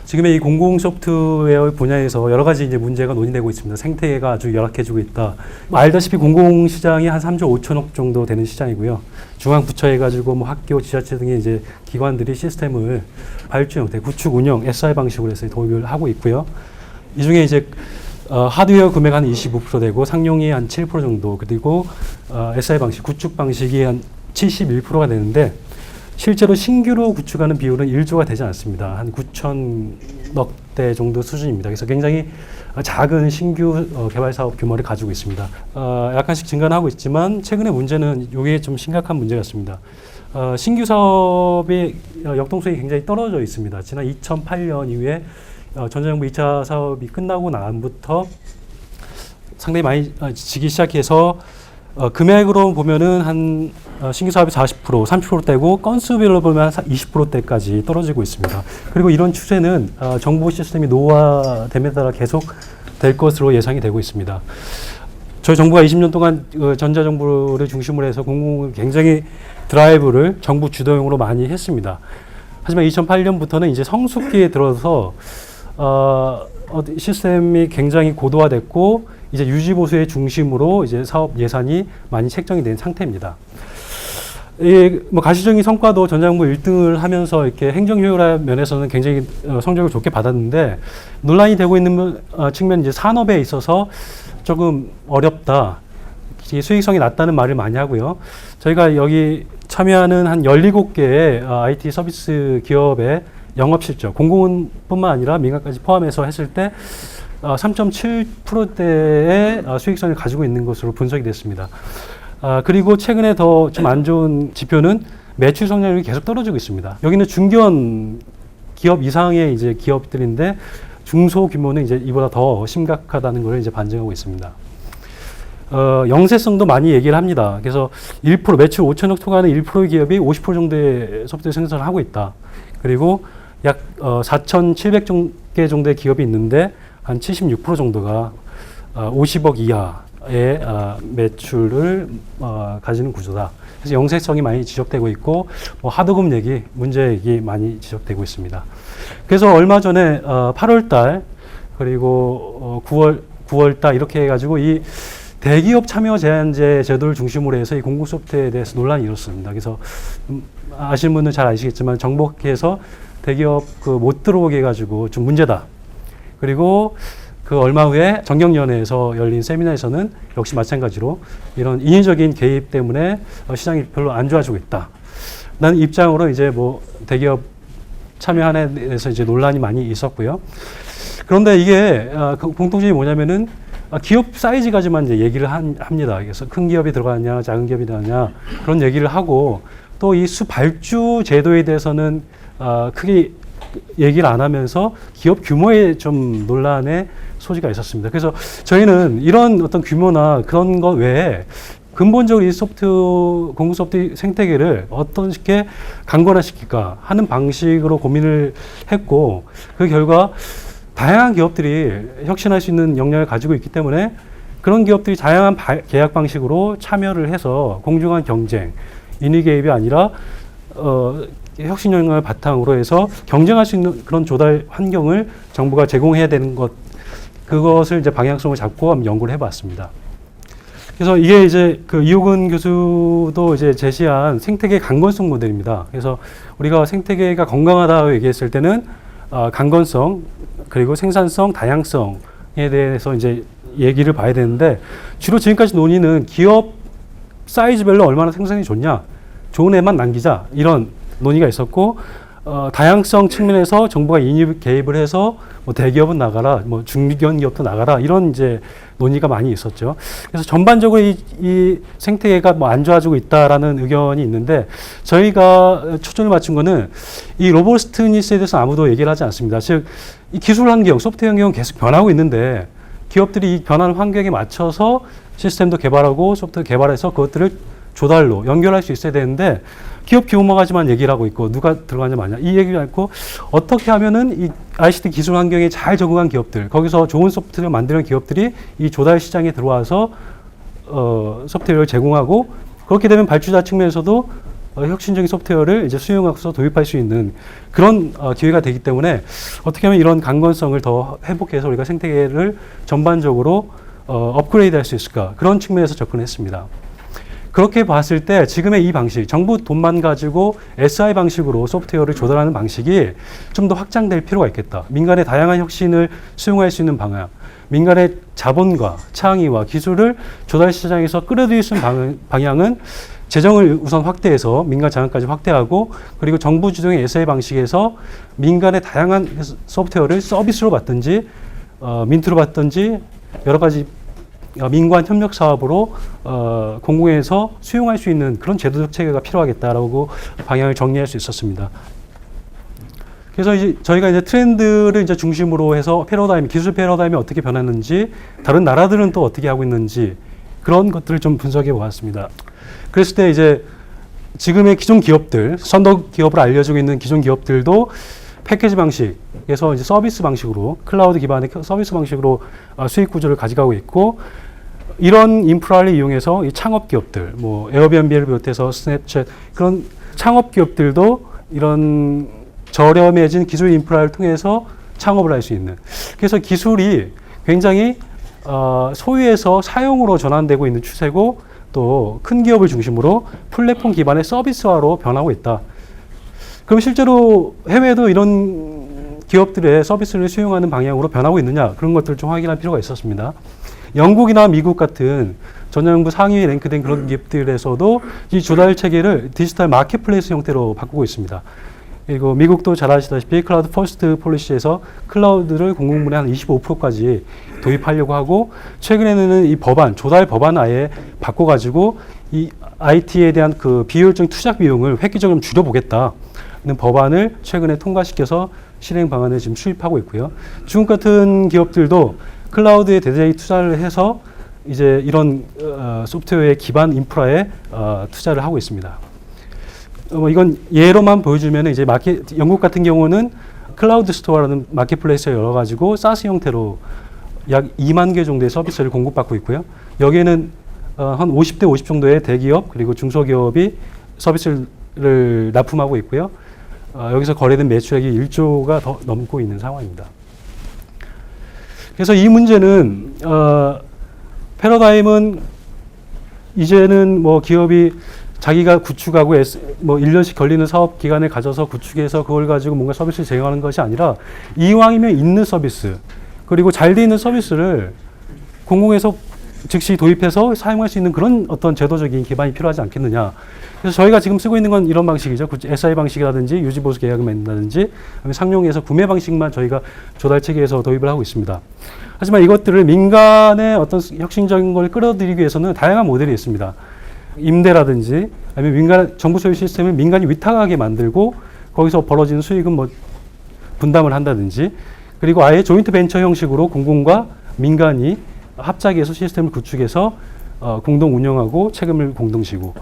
지금의 이 공공 소프트웨어 분야에서 여러 가지 이제 문제가 논의되고 있습니다. 생태계가 아주 열악해지고 있다. 알다시피 공공 시장이 한 3조 5천억 정도 되는 시장이고요. 중앙 부처 해가지고 뭐 학교, 지자체 등의 이제 기관들이 시스템을 발주 형태, 구축, 운영, SI 방식으로 해서 도입을 하고 있고요. 이 중에 이제 하드웨어 구매가 한 25% 되고 상용이 한 7% 정도, 그리고 SI 방식, 구축 방식이 한 71%가 되는데, 실제로 신규로 구축하는 비율은 1조가 되지 않습니다. 한 9천억 대 정도 수준입니다. 그래서 굉장히 작은 신규 개발 사업 규모를 가지고 있습니다. 약간씩 증가는 하고 있지만 최근의 문제는 이게 좀 심각한 문제 같습니다. 신규 사업의 역동성이 굉장히 떨어져 있습니다. 지난 2008년 이후에 전자정부 2차 사업이 끝나고 난부터 상당히 많이 지기 시작해서 금액으로 보면은 한 신규 사업이 40%, 30%대고 건수별로 보면 한 20%대까지 떨어지고 있습니다. 그리고 이런 추세는 정보 시스템이 노후화됨에 따라 계속 될 것으로 예상이 되고 있습니다. 저희 정부가 20년 동안 전자정부를 중심으로 해서 공공을 굉장히 드라이브를 정부 주도형으로 많이 했습니다. 하지만 2008년부터는 이제 성숙기에 들어서 시스템이 굉장히 고도화됐고 이제 유지 보수의 중심으로 이제 사업 예산이 많이 책정이 된 상태입니다. 뭐 가시적인 성과도 전자정부 1등을 하면서 이렇게 행정 효율화 면에서는 굉장히 성적을 좋게 받았는데, 논란이 되고 있는 측면 이제 산업에 있어서 조금 어렵다, 수익성이 낮다는 말을 많이 하고요. 저희가 여기 참여하는 한 17개의 IT 서비스 기업의 영업 실적, 공공뿐만 아니라 민간까지 포함해서 했을 때 3.7%대의 수익성을 가지고 있는 것으로 분석이 됐습니다. 그리고 최근에 더 좀 안 좋은 지표는 매출 성장률이 계속 떨어지고 있습니다. 여기는 중견 기업 이상의 이제 기업들인데 중소 규모는 이제 이보다 더 심각하다는 것을 이제 반증하고 있습니다. 영세성도 많이 얘기를 합니다. 그래서 1% 매출 5천억 초과하는 1%의 기업이 50% 정도의 소프트웨어 생산을 하고 있다. 그리고 약 4,700개 정도의 기업이 있는데 한 76% 정도가 50억 이하의 매출을 가지는 구조다. 그래서 영세성이 많이 지적되고 있고, 뭐 하도급 얘기, 문제 얘기 많이 지적되고 있습니다. 그래서 얼마 전에 8월달 그리고 9월달 이렇게 해가지고 이 대기업 참여 제한제 제도를 중심으로 해서 이 공공 소프트에 대해서 논란이 일었습니다. 그래서 아시는 분은 잘 아시겠지만 정부에서 대기업 못 들어오게 해가지고 좀 문제다. 그리고 그 얼마 후에 정경련에서 열린 세미나에서는 역시 마찬가지로 이런 인위적인 개입 때문에 시장이 별로 안 좋아지고 있다. 라는 입장으로 이제 뭐 대기업 참여안에 대해서 이제 논란이 많이 있었고요. 그런데 이게 공통점이 뭐냐면은 기업 사이즈까지만 이제 얘기를 합니다. 그래서 큰 기업이 들어가냐, 작은 기업이 들어가냐 그런 얘기를 하고, 또 이 수발주 제도에 대해서는 크게 얘기를 안 하면서 기업 규모에 좀 논란의 소지가 있었습니다. 그래서 저희는 이런 어떤 규모나 그런 것 외에 근본적으로 이 공공 소프트 생태계를 어떤 식의 강건화시킬까 하는 방식으로 고민을 했고, 그 결과 다양한 기업들이 혁신할 수 있는 역량을 가지고 있기 때문에 그런 기업들이 다양한 계약 방식으로 참여를 해서 공정한 경쟁, 인위 개입이 아니라 혁신 역량을 바탕으로 해서 경쟁할 수 있는 그런 조달 환경을 정부가 제공해야 되는 것, 그것을 이제 방향성을 잡고 한번 연구를 해봤습니다. 그래서 이게 이제 그 이호근 교수도 이제 제시한 생태계 강건성 모델입니다. 그래서 우리가 생태계가 건강하다고 얘기했을 때는 강건성, 그리고 생산성, 다양성에 대해서 이제 얘기를 봐야 되는데, 주로 지금까지 논의는 기업 사이즈별로 얼마나 생산이 좋냐, 좋은 애만 남기자, 이런 논의가 있었고, 다양성 측면에서 정부가 인입 개입을 해서 뭐 대기업은 나가라, 뭐 중견 기업도 나가라, 이런 이제 논의가 많이 있었죠. 그래서 전반적으로 이 생태계가 뭐 안 좋아지고 있다라는 의견이 있는데, 저희가 초점을 맞춘 거는 이 로버스트니스에 대해서 아무도 얘기를 하지 않습니다. 즉, 이 기술 환경, 소프트웨어 환경은 계속 변하고 있는데, 기업들이 이 변하는 환경에 맞춰서 시스템도 개발하고 소프트웨어 개발해서 그것들을 조달로 연결할 수 있어야 되는데, 기업 규모가지만 얘기를 하고 있고 누가 들어가냐 마냐 이 얘기를 하고, 어떻게 하면은 이 ICT 기술 환경에 잘 적응한 기업들, 거기서 좋은 소프트웨어 만드는 기업들이 이 조달 시장에 들어와서 소프트웨어를 제공하고, 그렇게 되면 발주자 측면에서도 혁신적인 소프트웨어를 이제 수용하고서 도입할 수 있는 그런 기회가 되기 때문에 어떻게 하면 이런 강건성을 더 회복해서 우리가 생태계를 전반적으로 업그레이드 할 수 있을까, 그런 측면에서 접근했습니다. 그렇게 봤을 때 지금의 이 방식, 정부 돈만 가지고 SI 방식으로 소프트웨어를 조달하는 방식이 좀 더 확장될 필요가 있겠다. 민간의 다양한 혁신을 수용할 수 있는 방향, 민간의 자본과 창의와 기술을 조달 시장에서 끌어들일 수 있는 방향은 재정을 우선 확대해서 민간 자금까지 확대하고, 그리고 정부 주도의 SI 방식에서 민간의 다양한 소프트웨어를 서비스로 받든지 민트로 받든지 여러 가지 민관 협력 사업으로 공공에서 수용할 수 있는 그런 제도적 체계가 필요하겠다라고 방향을 정리할 수 있었습니다. 그래서 이제 저희가 이제 트렌드를 이제 중심으로 해서 기술 패러다임이 어떻게 변했는지, 다른 나라들은 또 어떻게 하고 있는지, 그런 것들을 좀 분석해 보았습니다. 그랬을 때 이제 지금의 기존 기업들, 선도 기업으로 알려지고 있는 기존 기업들도 패키지 방식에서 이제 서비스 방식으로, 클라우드 기반의 서비스 방식으로 수익 구조를 가져가고 있고, 이런 인프라를 이용해서 이 창업 기업들, 뭐 에어비앤비를 비롯해서 스냅챗, 그런 창업 기업들도 이런 저렴해진 기술 인프라를 통해서 창업을 할 수 있는, 그래서 기술이 굉장히 소유에서 사용으로 전환되고 있는 추세고, 또 큰 기업을 중심으로 플랫폼 기반의 서비스화로 변하고 있다. 그럼 실제로 해외도 이런 기업들의 서비스를 수용하는 방향으로 변하고 있느냐, 그런 것들을 좀 확인할 필요가 있었습니다. 영국이나 미국 같은 전자정부 상위에 랭크된 그런 기업들에서도 이 조달 체계를 디지털 마켓플레이스 형태로 바꾸고 있습니다. 그리고 미국도 잘 아시다시피 클라우드 퍼스트 폴리시에서 클라우드를 공공분해 한 25%까지 도입하려고 하고, 최근에는 이 조달 법안 아예 바꿔가지고 이 IT에 대한 그 비효율적인 투자 비용을 획기적으로 줄여보겠다는 법안을 최근에 통과시켜서 실행 방안을 지금 수립하고 있고요. 중국 같은 기업들도 클라우드에 대대적인 투자를 해서 이제 이런 소프트웨어의 기반 인프라에 투자를 하고 있습니다. 이건 예로만 보여주면 이제 영국 같은 경우는 클라우드 스토어라는 마켓플레이스를 열어가지고 사스 형태로 약 2만 개 정도의 서비스를 공급받고 있고요. 여기에는 한 50대 50 정도의 대기업 그리고 중소기업이 서비스를 납품하고 있고요. 여기서 거래된 매출액이 1조가 더 넘고 있는 상황입니다. 그래서 이 문제는 패러다임은 이제는 뭐 기업이 자기가 구축하고 뭐 1년씩 걸리는 사업 기간을 가져서 구축해서 그걸 가지고 뭔가 서비스를 제공하는 것이 아니라, 이왕이면 있는 서비스, 그리고 잘 돼 있는 서비스를 공공에서 즉시 도입해서 사용할 수 있는 그런 어떤 제도적인 기반이 필요하지 않겠느냐. 그래서 저희가 지금 쓰고 있는 건 이런 방식이죠. SI 방식이라든지 유지보수 계약을 맺는다든지, 상용에서 구매 방식만 저희가 조달 체계에서 도입을 하고 있습니다. 하지만 이것들을 민간의 어떤 혁신적인 걸 끌어들이기 위해서는 다양한 모델이 있습니다. 임대라든지 아니면 정부 소유 시스템을 민간이 위탁하게 만들고 거기서 벌어지는 수익은 뭐 분담을 한다든지, 그리고 아예 조인트 벤처 형식으로 공공과 민간이 합작해서 시스템을 구축해서 공동 운영하고 책임을 공동 지고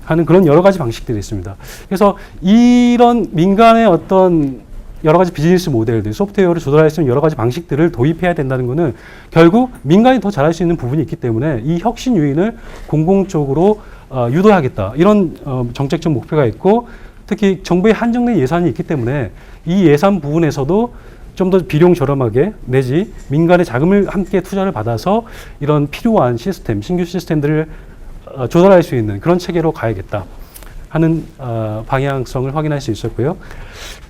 하는 그런 여러 가지 방식들이 있습니다. 그래서 이런 민간의 어떤 여러 가지 비즈니스 모델들, 소프트웨어를 조달할 수 있는 여러 가지 방식들을 도입해야 된다는 것은 결국 민간이 더 잘할 수 있는 부분이 있기 때문에 이 혁신 요인을 공공 쪽으로 유도하겠다. 이런 정책적 목표가 있고, 특히 정부의 한정된 예산이 있기 때문에 이 예산 부분에서도 좀 더 비용 저렴하게 내지 민간의 자금을 함께 투자를 받아서 이런 필요한 시스템, 신규 시스템들을 조달할 수 있는 그런 체계로 가야겠다 하는 방향성을 확인할 수 있었고요.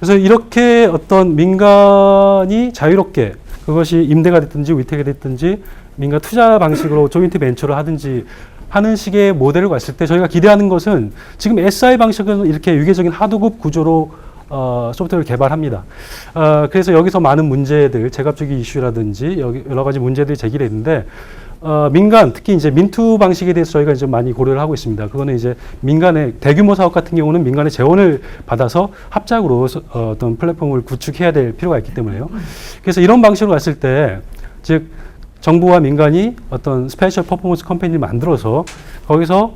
그래서 이렇게 어떤 민간이 자유롭게, 그것이 임대가 됐든지 위탁이 됐든지 민간 투자 방식으로 조인트 벤처를 하든지 하는 식의 모델을 봤을 때 저희가 기대하는 것은, 지금 SI 방식은 이렇게 유계적인 하도급 구조로 소프트웨어를 개발합니다. 그래서 여기서 많은 문제들, 제값주기 이슈라든지 여러 가지 문제들이 제기됐는데, 민간, 특히 이제 민투 방식에 대해서 저희가 이제 많이 고려를 하고 있습니다. 그거는 이제 민간의 대규모 사업 같은 경우는 민간의 재원을 받아서 합작으로 어떤 플랫폼을 구축해야 될 필요가 있기 때문에요. 그래서 이런 방식으로 갔을 때, 즉, 정부와 민간이 어떤 스페셜 퍼포먼스 컴퍼니를 만들어서 거기서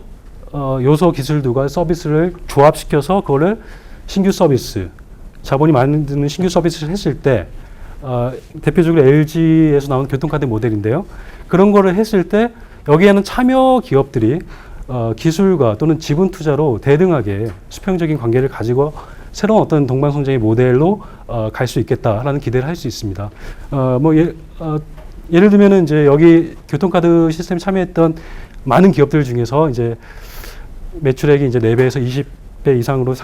요소 기술들과 서비스를 조합시켜서 그거를 신규 서비스, 자본이 많이 드는 신규 서비스를 했을 때, 대표적으로 LG에서 나온 교통카드 모델인데요. 그런 거를 했을 때 여기에는 참여 기업들이 기술과 또는 지분 투자로 대등하게 수평적인 관계를 가지고 새로운 어떤 동방성장의 모델로 갈 수 있겠다라는 기대를 할 수 있습니다. 예를 들면은 이제 여기 교통카드 시스템 참여했던 많은 기업들 중에서 이제 매출액이 이제 4배에서 20배 이상으로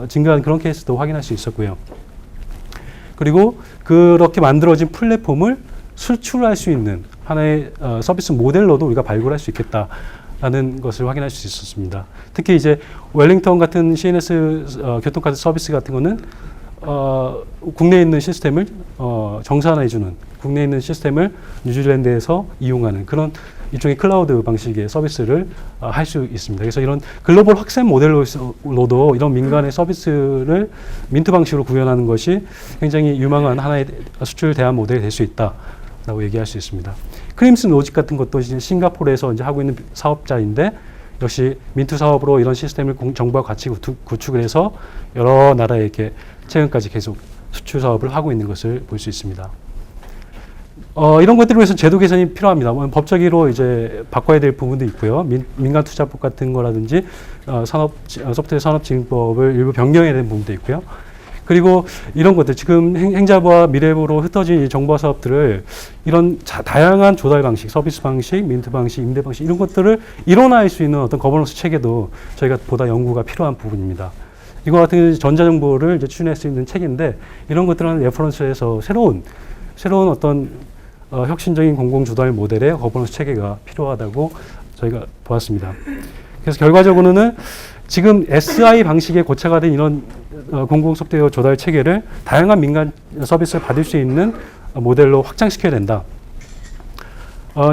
증가한 그런 케이스도 확인할 수 있었고요. 그리고 그렇게 만들어진 플랫폼을 수출할 수 있는 하나의 서비스 모델로도 우리가 발굴할 수 있겠다라는 것을 확인할 수 있었습니다. 특히 이제 웰링턴 같은 CNS 교통카드 서비스 같은 거는 국내에 있는 시스템을 정산해주는, 국내에 있는 시스템을 뉴질랜드에서 이용하는 그런 일종의 클라우드 방식의 서비스를 할 수 있습니다. 그래서 이런 글로벌 확산 모델로도 이런 민간의 서비스를 민트 방식으로 구현하는 것이 굉장히 유망한 하나의 수출 대안 모델이 될 수 있다라고 얘기할 수 있습니다. 크림슨 로직 같은 것도 이제 싱가포르에서 이제 하고 있는 사업자인데 역시 민트 사업으로 이런 시스템을 정부와 같이 구축을 해서 여러 나라에 이렇게 최근까지 계속 수출 사업을 하고 있는 것을 볼 수 있습니다. 이런 것들을 위해서 제도 개선이 필요합니다. 법적으로 이제 바꿔야 될 부분도 있고요. 민간투자법 같은 거라든지 소프트웨어 산업진흥법을 일부 변경해야 되는 부분도 있고요. 그리고 이런 것들 지금 행자부와 미래부로 흩어진 이 정보 사업들을 이런 다양한 조달 방식, 서비스 방식, 민트 방식, 임대 방식 이런 것들을 일원화할 수 있는 어떤 거버넌스 체계도 저희가 보다 연구가 필요한 부분입니다. 이거 같은 전자정보를 이제 추진할 수 있는 책인데 이런 것들은 레퍼런스에서 새로운 어떤 혁신적인 공공조달 모델의 거버넌스 체계가 필요하다고 저희가 보았습니다. 그래서 결과적으로는 지금 SI 방식에 고착화 된 이런 공공 소프트웨어 조달 체계를 다양한 민간 서비스를 받을 수 있는 모델로 확장시켜야 된다.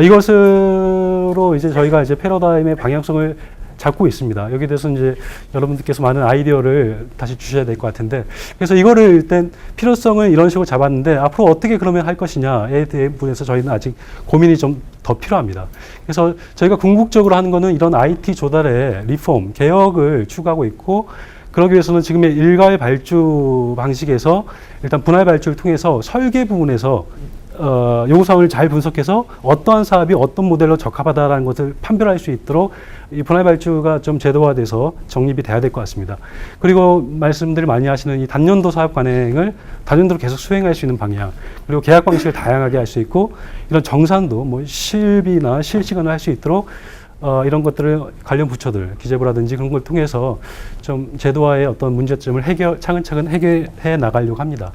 이것으로 이제 저희가 이제 패러다임의 방향성을 잡고 있습니다. 여기에 대해서 이제 여러분들께서 많은 아이디어를 다시 주셔야 될 것 같은데, 그래서 이거를 일단 필요성을 이런 식으로 잡았는데 앞으로 어떻게 그러면 할 것이냐에 대해서 저희는 아직 고민이 좀 더 필요합니다. 그래서 저희가 궁극적으로 하는 거는 이런 IT 조달의 리폼, 개혁을 추구하고 있고, 그러기 위해서는 지금의 일괄 발주 방식에서 일단 분할 발주를 통해서 설계 부분에서 요구사항을 잘 분석해서 어떠한 사업이 어떤 모델로 적합하다라는 것을 판별할 수 있도록 이 분할 발주가 좀 제도화돼서 정립이 돼야 될 것 같습니다. 그리고 말씀들 많이 하시는 이 단년도 사업 관행을 단년도로 계속 수행할 수 있는 방향, 그리고 계약 방식을 다양하게 할 수 있고, 이런 정산도 뭐 실비나 실시간을 할 수 있도록 이런 것들을 관련 부처들, 기재부라든지 그런 걸 통해서 좀 제도화의 어떤 문제점을 차근차근 해결해 나가려고 합니다.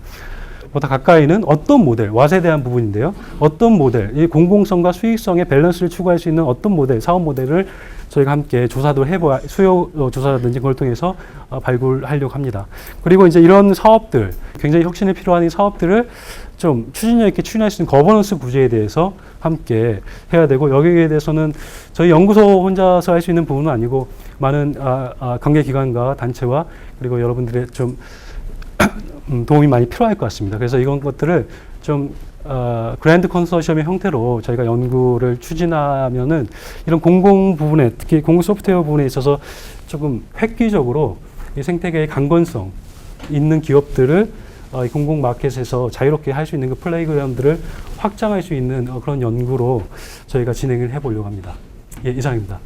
보다 가까이는 어떤 모델, 왓에 대한 부분인데요. 어떤 모델, 이 공공성과 수익성의 밸런스를 추구할 수 있는 어떤 모델, 사업 모델을 저희가 함께 조사도 해보아, 수요 조사라든지 그걸 통해서 발굴하려고 합니다. 그리고 이제 이런 사업들, 굉장히 혁신이 필요한 이 사업들을 좀 추진력 있게 추진할 수 있는 거버넌스 구조에 대해서 함께 해야 되고, 여기에 대해서는 저희 연구소 혼자서 할 수 있는 부분은 아니고 많은 관계기관과 단체와 그리고 여러분들의 좀 도움이 많이 필요할 것 같습니다. 그래서 이런 것들을 좀 그랜드 컨소시엄의 형태로 저희가 연구를 추진하면은 이런 공공 부분에, 특히 공공 소프트웨어 부분에 있어서 조금 획기적으로 이 생태계의 강건성 있는 기업들을 공공 마켓에서 자유롭게 할 수 있는 그 플레이그라운드를 확장할 수 있는 그런 연구로 저희가 진행을 해보려고 합니다. 예, 이상입니다.